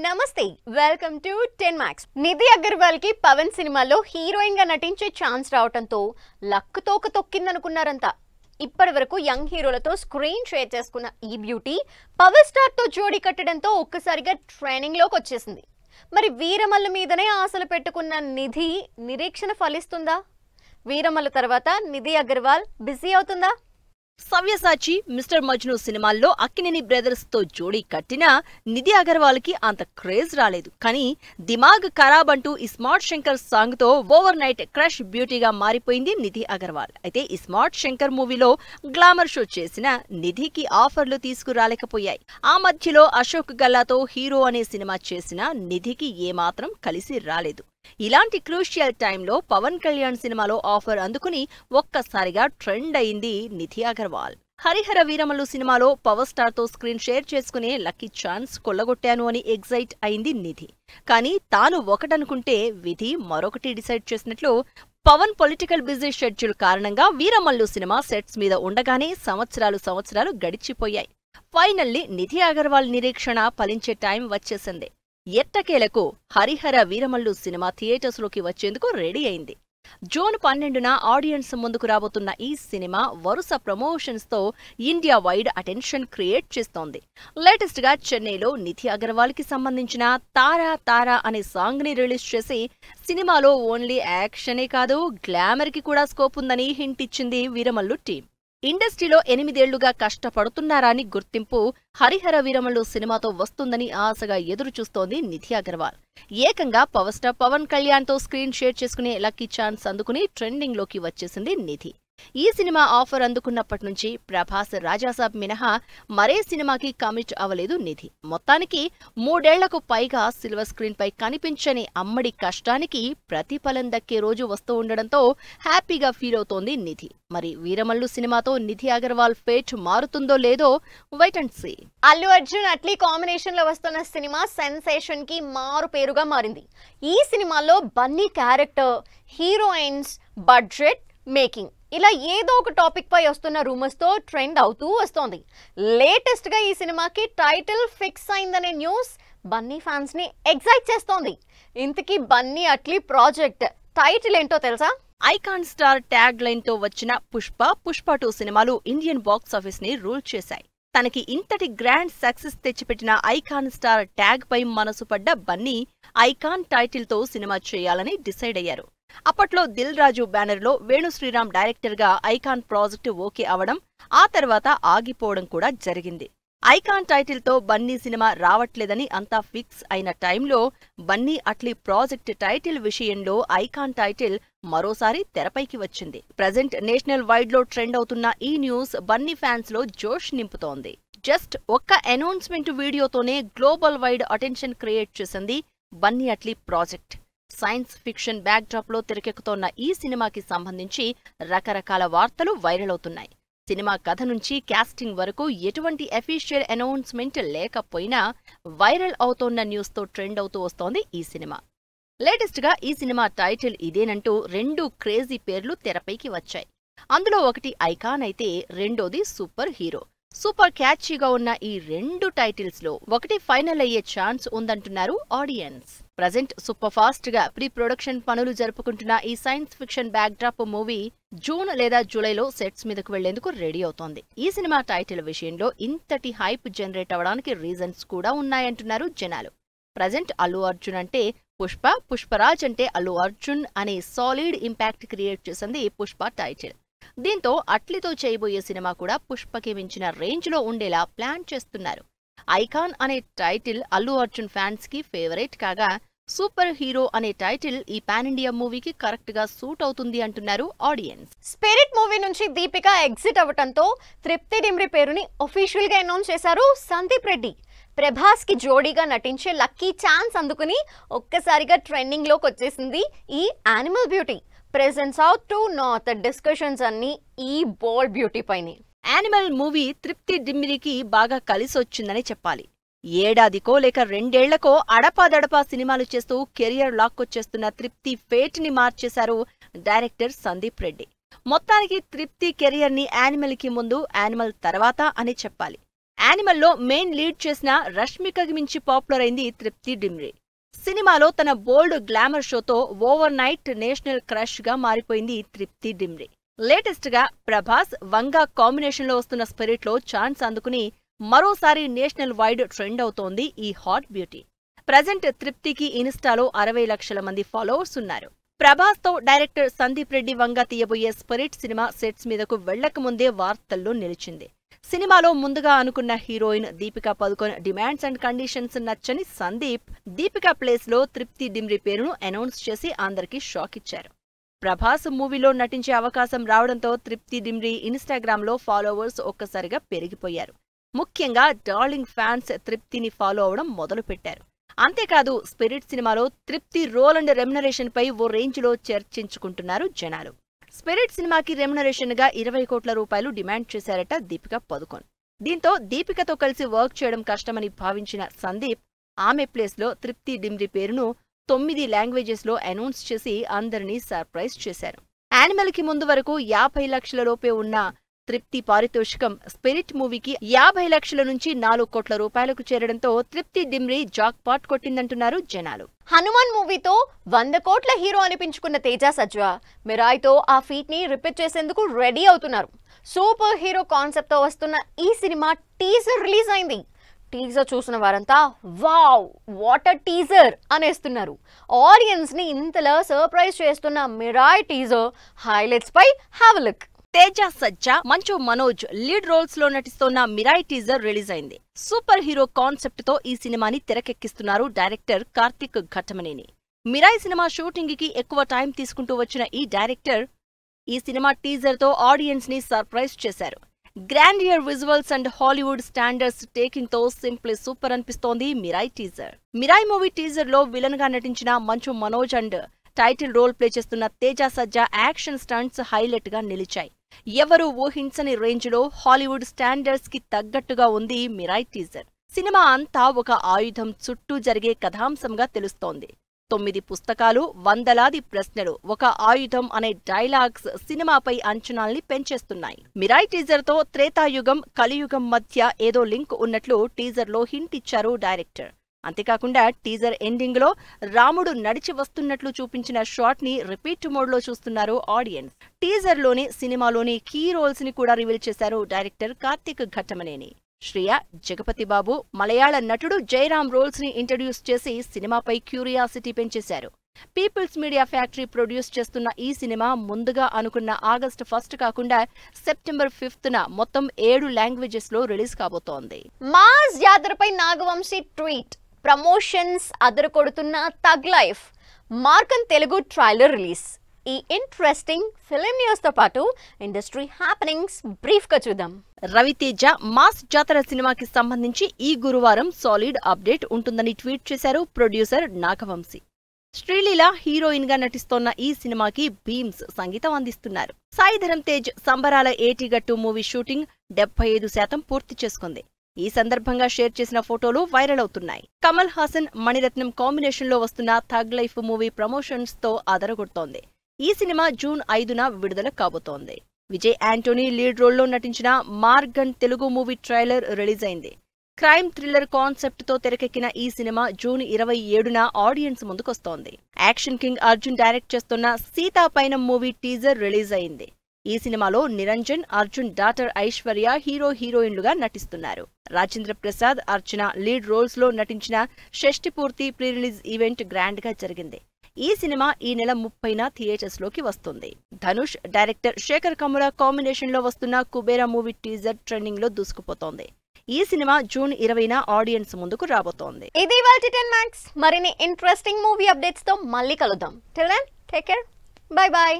నమస్తే welcome to 10 max. Nidhi Agarwal కి పవన్ సినిమాలో హీరోయిన్ గా నటించే ఛాన్స్ రావడంతో లక్ తోక తొక్కిందనుకున్నారంతా. ఇప్పటివరకు యంగ్ హీరోలతో స్క్రీన్ షేర్ చేసుకున్న ఈ బ్యూటీ పవర్ స్టార్ తో జోడీ కట్టడంతో ఒక్కసారిగా ట్రైనింగ్ లోకి వచ్చేసింది. మరి వీరమల్లు మీదనే ఆశలు పెట్టుకున్న నిధి నిరీక్షణ ఫలిస్తుందా? వీరమల్లు తర్వాత నిధి అగర్వాల్ బిజీ అవుతుందా? సవ్యసాచి, మిస్టర్ మజ్ను సినిమాల్లో అక్కినేని బ్రదర్స్ తో జోడీ కట్టినా నిధి అగర్వాల్ కి అంత క్రేజ్ రాలేదు. కానీ దిమాగ్ ఖరాబ్ అంటూ ఈ స్మార్ట్ శంకర్ సాంగ్ తో ఓవర్ నైట్ క్రష్ బ్యూటీగా మారిపోయింది నిధి అగర్వాల్. అయితే ఈ స్మార్ట్ శంకర్ మూవీలో గ్లామర్ షో చేసిన నిధికి ఆఫర్లు తీసుకురాలేకపోయాయి. ఆ మధ్యలో అశోక్ గల్లాతో హీరో అనే సినిమా చేసిన నిధికి ఏమాత్రం కలిసి రాలేదు. ఇలాంటి క్రూషియల్ టైంలో పవన్ కళ్యాణ్ సినిమాలో ఆఫర్ అందుకుని ఒక్కసారిగా ట్రెండ్ అయింది నిధి అగర్వాల్. హరిహర వీరమల్లు సినిమాలో పవర్ స్టార్ తో స్క్రీన్ షేర్ చేసుకునే లక్కీ ఛాన్స్ కొల్లగొట్టాను అని ఎగ్జైట్ అయింది నిధి. కానీ తాను ఒకటనుకుంటే విధి మరొకటి డిసైడ్ చేసినట్లు పవన్ పొలిటికల్ బిజీ షెడ్యూల్ కారణంగా వీరమల్లు సినిమా సెట్స్ మీద ఉండగానే సంవత్సరాలు గడిచిపోయాయి. ఫైనల్లీ నిధి అగర్వాల్ నిరీక్షణ ఫలించే టైం వచ్చేసింది. ఎట్టకేలకు హరిహర వీరమల్లు సినిమా థియేటర్స్ లోకి వచ్చేందుకు రెడీ అయింది. జూన్ 12న ఆడియన్స్ ముందుకు రాబోతున్న ఈ సినిమా వరుస ప్రమోషన్స్ తో ఇండియా వైడ్ అటెన్షన్ క్రియేట్ చేస్తోంది. లేటెస్ట్ గా చెన్నైలో నిధి అగర్వాల్ కి సంబంధించిన తారా అనే సాంగ్ ని రిలీజ్ చేసి సినిమాలో ఓన్లీ యాక్షనే కాదు గ్లామర్ కి కూడా స్కోప్ ఉందని హింట్ ఇచ్చింది వీరమల్లు టీం. ఇండస్ట్రీలో 8 ఏళ్లుగా కష్టపడుతున్నారని గుర్తింపు హరిహర వీరమల్లు సినిమాతో వస్తుందని ఆశగా ఎదురుచూస్తోంది నిధి అగర్వాల్. ఏకంగా పవర్ స్టార్ పవన్ కళ్యాణ్ తో స్క్రీన్ షేర్ చేసుకునే లక్కీ ఛాన్స్ అందుకుని ట్రెండింగ్ లోకి వచ్చేసింది నిధి. ఈ సినిమా ఆఫర్ అందుకున్నప్పటి నుంచి ప్రభాస్, రాజాసాబ్ మినహా మరే సినిమాకి కమిట్ అవ్వలేదు నిధి. మొత్తానికి 3 ఏళ్లకు పైగా సిల్వర్ స్క్రీన్ పై కనిపించని అమ్మడి కష్టానికి ప్రతిఫలం దక్కే రోజు వస్తూ ఉండడంతో హ్యాపీగా ఫీల్ అవుతోంది నిధి. మరి వీరమల్లు సినిమాతో నిధి అగర్వాల్ ఫేట్ మారుతుందో లేదో wait and see. Allu Arjun Atlee combination లో వస్తున్న సినిమా సెన్సేషన్ కి మారు పేరుగా మారింది. ఈ సినిమాలో Bunny character, heroines, budget, making ఇలా ఏదో ఒక టాపిక్ పై వస్తున్న రూమర్స్ తో ట్రెండ్ అవుతూ వస్తోంది. లేటెస్ట్ గా ఈ సినిమాకి టైటిల్ ఫిక్స్ అయిందనే న్యూస్ బన్నీ ఫ్యాన్స్ ని ఎగ్జైట్ చేస్తోంది. ఇంతకీ బన్నీ అట్లీ ప్రాజెక్ట్ టైటిల్ ఏంటో తెలుసా? ఐకాన్ స్టార్ ట్యాగ్ లైన్ తో వచ్చిన పుష్ప 2 సినిమాలు ఇండియన్ బాక్స్ ఆఫీస్ ని రూల్ చేశాయి. తనకి ఇంతటి గ్రాండ్ సక్సెస్ తెచ్చిపెట్టిన ఐకాన్ స్టార్ ట్యాగ్ పై మనసు పడ్డ బన్నీ ఐకాన్ టైటిల్ తో సినిమా చేయాలని డిసైడ్ అయ్యారు. అప్పట్లో దిల్ రాజు బ్యానర్ లో వేణు శ్రీరామ్ డైరెక్టర్ గా ఐకాన్ ప్రాజెక్టు ఓకే అవడం, ఆ తర్వాత ఆగిపోవడం కూడా జరిగింది. ఐకాన్ టైటిల్ తో బన్నీ సినిమా రావట్లేదని అంతా ఫిక్స్ అయిన టైంలో బన్నీ అట్లీ ప్రాజెక్ట్ టైటిల్ విషయంలో ఐకాన్ టైటిల్ మరోసారి తెరపైకి వచ్చింది. ప్రజెంట్ నేషనల్ వైడ్ లో ట్రెండ్ అవుతున్న ఈ న్యూస్ బన్నీ ఫ్యాన్స్ లో జోష్ నింపుతోంది. జస్ట్ ఒక్క అనౌన్స్మెంట్ వీడియోతోనే గ్లోబల్ వైడ్ అటెన్షన్ క్రియేట్ చేసింది Bunny Atlee project. Science fiction backdrop లో తెరకెక్కుతోన్న ఈ సినిమాకి సంబంధించి రకరకాల వార్తలు వైరల్ అవుతున్నాయి. సినిమా కథ నుంచి కాస్టింగ్ వరకు ఎటువంటి అఫీషియల్ అనౌన్స్మెంట్ లేకపోయినా వైరల్ అవుతోన్న న్యూస్ తో ట్రెండ్ అవుతూ వస్తోంది ఈ సినిమా. లేటెస్ట్ గా ఈ సినిమా టైటిల్ ఇదేనంటూ 2 క్రేజీ పేర్లు తెరపైకి వచ్చాయి. అందులో ఒకటి ఐకాన్ అయితే రెండోది సూపర్ హీరో. సూపర్ క్యాచీగా ఉన్న ఈ 2 టైటిల్స్ లో ఒకటి ఫైనల్ అయ్యే ఛాన్స్ ఉందంటున్నారు ఆడియన్స్. ప్రజెంట్ సూపర్ ఫాస్ట్ గా ప్రీ ప్రొడక్షన్ పనులు జరుపుకుంటున్న ఈ science fiction back drop movie June లేదా జూలైలో సెట్స్ మీదకు వెళ్లేందుకు రెడీ అవుతోంది. ఈ సినిమా టైటిల్ విషయంలో ఇంతటి హైప్ జనరేట్ అవడానికి రీజన్స్ కూడా ఉన్నాయంటున్నారు జనాలు. ప్రజెంట్ అల్లు అర్జున్ అంటే పుష్పరాజ్ అంటే అల్లు అర్జున్ అనే సాలిడ్ ఇంపాక్ట్ క్రియేట్ చేసింది పుష్ప టైటిల్. దీంతో అట్లీతో చేయబోయే సినిమా కూడా పుష్పకి మించిన రేంజ్ లో ఉండేలా ప్లాన్ చేస్తున్నారు. ఐకాన్ అనే టైటిల్ అల్లు అర్జున్ ఫ్యాన్స్ కి ఫేవరెట్ కాగా, సూపర్ హీరో అనే టైటిల్ ఈ పాన్ ఇండియా మూవీకి కరెక్ట్ గా సూట్ అవుతుంది అంటున్నారు ఆడియన్స్. స్పిరిట్ మూవీ నుంచి దీపిక ఎగ్జిట్ అవ్వడంతో తృప్తి డిమ్రి పేరుని ఒఫీషియల్ గా అనౌన్స్ చేశారు సందీప్ రెడ్డి. ప్రభాస్ కి జోడీగా నటించే లక్కీ ఛాన్స్ అందుకుని ఒక్కసారిగా ట్రెండింగ్ లోకి వచ్చేసింది ఈ animal beauty. Present south to north discussions అన్ని ఈ బోల్డ్ బ్యూటీ పైనే. యానిమల్ మూవీ తృప్తి డిమ్రికి బాగా కలిసొచ్చిందని చెప్పాలి. ఏడాదికో లేక 2 ఏళ్లకో అడపాదడపా సినిమాలు చేస్తూ కెరియర్ లాక్కొచ్చేస్తున్న తృప్తి ఫేట్ ని మార్చేశారు డైరెక్టర్ సందీప్ రెడ్డి. మొత్తానికి తృప్తి కెరియర్ ని యానిమల్ కి ముందు, యానిమల్ తర్వాత అని చెప్పాలి. యానిమల్లో మెయిన్ లీడ్ చేసిన రష్మికకి మించి పాపులర్ అయింది తృప్తి డిమ్రీ. సినిమాలో తన బోల్డ్ గ్లామర్ షోతో ఓవర్ నైట్ నేషనల్ క్రష్ గా మారిపోయింది తృప్తి డిమ్రీ. లేటెస్ట్ గా ప్రభాస్ వంగా కాంబినేషన్ లో వస్తున్న స్పిరిట్ లో ఛాన్స్ అందుకుని మరోసారి నేషనల్ వైడ్ ట్రెండ్ అవుతోంది ఈ హాట్ బ్యూటీ. ప్రజెంట్ తృప్తికి ఇన్స్టాలో 60 లక్షల మంది ఫాలోవర్స్ ఉన్నారు. ప్రభాస్ తో డైరెక్టర్ సందీప్ రెడ్డి వంగా తీయబోయే స్పిరిట్ సినిమా సెట్స్ మీదకు వెళ్లకముందే వార్తల్లో నిలిచింది. సినిమాలో ముందుగా అనుకున్న heroine Deepika Padukone demands and conditions నచ్చని సందీప్ దీపికా ప్లేస్ లో తృప్తి డిమ్రీ పేరును అనౌన్స్ చేసి అందరికీ షాక్ ఇచ్చారు. ప్రభాస్ మూవీలో నటించే అవకాశం రావడంతో తృప్తి డిమ్రీ ఇన్స్టాగ్రామ్ లో ఫాలోవర్స్ ఒక్కసారిగా పెరిగిపోయారు. ముఖ్యంగా డార్లింగ్ ఫ్యాన్స్ తృప్తిని ఫాలో అవడం మొదలుపెట్టారు. అంతేకాదు స్పిరిట్ సినిమాలో తృప్తి రోల్ అండ్ రెమ్యునరేషన్ పై ఓ రేంజ్ లో చర్చించుకుంటున్నారు జనాలు. స్పిరిట్ సినిమాకి రెమ్యునరేషన్ గా 20 కోట్ల రూపాయలు డిమాండ్ చేశారట దీపికా పదుకొన్. దీంతో దీపికతో కలిసి వర్క్ చేయడం కష్టమని భావించిన సందీప్ ఆమె ప్లేస్ లో తృప్తి డిమ్రీ పేరును 9 లాంగ్వేజెస్ లో అనౌన్స్ చేసి అందరినీ సర్ప్రైజ్ చేశారు. యానిమల్ కి ముందు వరకు 50 లక్షల లోపే ఉన్న తృప్తి పారితోషికం స్పిరిట్ మూవీకి 50 లక్షల నుంచి 4 కోట్ల రూపాయలకు చేరడంతో తృప్తి డిమ్రీ జాక్ పాట్ కొట్టిందంటున్నారు జనాలు. హనుమాన్ మూవీతో 100 కోట్ల హీరో అనిపించుకున్న తేజ సజ్జా మిరాయ్తో ఆ ఫీట్ ని రిపీట్ చేసేందుకు రెడీ అవుతున్నారు. సూపర్ హీరో కాన్సెప్ట్ తో వస్తున్న ఈ సినిమా టీజర్ రిలీజ్ అయింది. టీజర్ చూసిన వారంతా వావ్ వాట్ అ టీజర్ అనేస్తున్నారు. ఆడియన్స్ ని ఇంతలా సర్ప్రైజ్ చేస్తున్న మిరాయ్ టీజర్ హైలైట్స్ పై have a look. Teja Sajja, Manchu Manoj lead roles లో నటిస్తోన్న మిరాయ్ టీజర్ రిలీజ్ అయింది. సూపర్ హీరో కాన్సెప్ట్ తో ఈ సినిమాని తెరకెక్కిస్తున్నారు డైరెక్టర్ కార్తిక్ ఘట్టమనేని. మిరాయ్ సినిమా షూటింగ్ కి ఎక్కువ టైం తీసుకుంటూ వచ్చిన ఈ డైరెక్టర్ ఈ సినిమా టీజర్ తో ఆడియన్స్ ని సర్ప్రైజ్ చేశారు. Grandeur visuals and Hollywood standards taking తో సింప్లీ సూపర్ అనిపిస్తోంది Mirai teaser. Mirai movie teaser లో విలన్ గా నటించిన Manchu Manoj and title role play చేస్తున్న Teja Sajja action stunts highlight గా నిలిచాయి. ఎవరూ ఊహించని రేంజ్ లో హాలీవుడ్ స్టాండర్డ్స్ కి తగ్గట్టుగా ఉంది మిరాయ్ టీజర్. సినిమా అంతా ఒక ఆయుధం చుట్టూ జరిగే కథాంశంగా తెలుస్తోంది. 9 పుస్తకాలు, వందలాది ప్రశ్నలు, ఒక ఆయుధం అనే డైలాగ్స్ సినిమాపై అంచనాల్ని పెంచేస్తున్నాయి. మిరాయ్ టీజర్ తో త్రేతాయుగం, కలియుగం మధ్య ఏదో లింక్ ఉన్నట్లు టీజర్ లో హింట్ ఇచ్చారు డైరెక్టర్. అంతేకాకుండా టీజర్ ఎండింగ్ లో రాముడు నడిచి వస్తున్నట్లు చూపించిన షాట్ ని రిపీట్ మోడ్ లో చూస్తున్నారు ఆడియన్స్. టీజర్ లోని సినిమాలోని కీ రోల్స్ ని కూడా రివీల్ చేశారు డైరెక్టర్ కార్తిక్ ఘట్టమనేని. శ్రియ, జగపతి బాబు, మలయాళ నటుడు జయరాం రోల్స్ ని ఇంట్రడ్యూస్ చేసి సినిమాపై క్యూరియాసిటీ పెంచేశారు. పీపుల్స్ మీడియా ఫ్యాక్టరీ ప్రొడ్యూస్ చేస్తున్న ఈ సినిమా ముందుగా అనుకున్న ఆగస్టు 1 కాకుండా సెప్టెంబర్ 5న మొత్తం 7 లాంగ్వేజెస్ లో రిలీజ్ కాబోతోంది. మాస్ జాతరపై నాగవంశీ ట్వీట్. ప్రమోషన్స్ అదరు కొడుతున్న Thug Life. Maargan Telugu trailer release. ఈ ఇంట్రెస్టింగ్ ఫిల్మ్ న్యూస్ తో పాటు ఇండస్ట్రీ హ్యాపెనింగ్స్ బ్రీఫ్ గా చూద్దాం. రవితేజ మాస్ జాతర సినిమాకి సంబంధించి ఈ గురువారం సాలిడ్ అప్డేట్ ఉంటుందని ట్వీట్ చేశారు ప్రొడ్యూసర్ నాగవంశీ. శ్రీలీల హీరోయిన్ గా నటిస్తోన్న ఈ సినిమాకి బీమ్స్ సంగీతం అందిస్తున్నారు. సాయి ధరమ్ తేజ్ సంబరాల ఏటిగట్టు మూవీ షూటింగ్ 75% పూర్తి చేసుకుంది. ఈ సందర్భంగా షేర్ చేసిన ఫోటోలు వైరల్ అవుతున్నాయి. కమల్ హాసన్, మణిరత్నం కాంబినేషన్ లో వస్తున్న థగ్ లైఫ్ మూవీ ప్రమోషన్స్ తో అదరగొడుతోంది. ఈ సినిమా జూన్ 5న విడుదల కాబోతోంది. విజయ్ యాంటోనీ లీడ్ రోల్లో నటించిన Maargan Telugu movie trailer release అయింది. క్రైమ్ థ్రిల్లర్ కాన్సెప్ట్ తో తెరకెక్కిన ఈ సినిమా జూన్ 27న ఆడియన్స్ ముందుకొస్తోంది. యాక్షన్ కింగ్ అర్జున్ డైరెక్ట్ చేస్తున్న సీతాపైనం మూవీ టీజర్ రిలీజ్ అయింది. ఈ సినిమాలో నిరంజన్, అర్జున్ డాటర్ ఐశ్వర్య హీరోయిన్లుగా నటిస్తున్నారు. రాజేంద్ర ప్రసాద్, అర్చన లీడ్ రోల్స్ లో నటించిన షష్ఠి పూర్తి ప్రీ రిలీజ్ ఈవెంట్ గ్రాండ్ గా జరిగింది. ఈ సినిమా ఈ నెల 30న థియేటర్స్ లోకి వస్తుంది. ధనుష్, డైరెక్టర్ శేఖర్ కమ్ముల కాంబినేషన్ లో వస్తున్న కుబేరా మూవీ టీజర్ ట్రెండింగ్ లో దూసుకుపోతోంది. ఈ సినిమా జూన్ 20న ఆడియన్స్ ముందుకు రాబోతోంది. ఇది ఇవాల్టి 10 Max. మరిన్ని ఇంట్రెస్టింగ్ మూవీ అప్డేట్స్ తో మళ్ళీ కలుద్దాం. Till then take care. Bye by.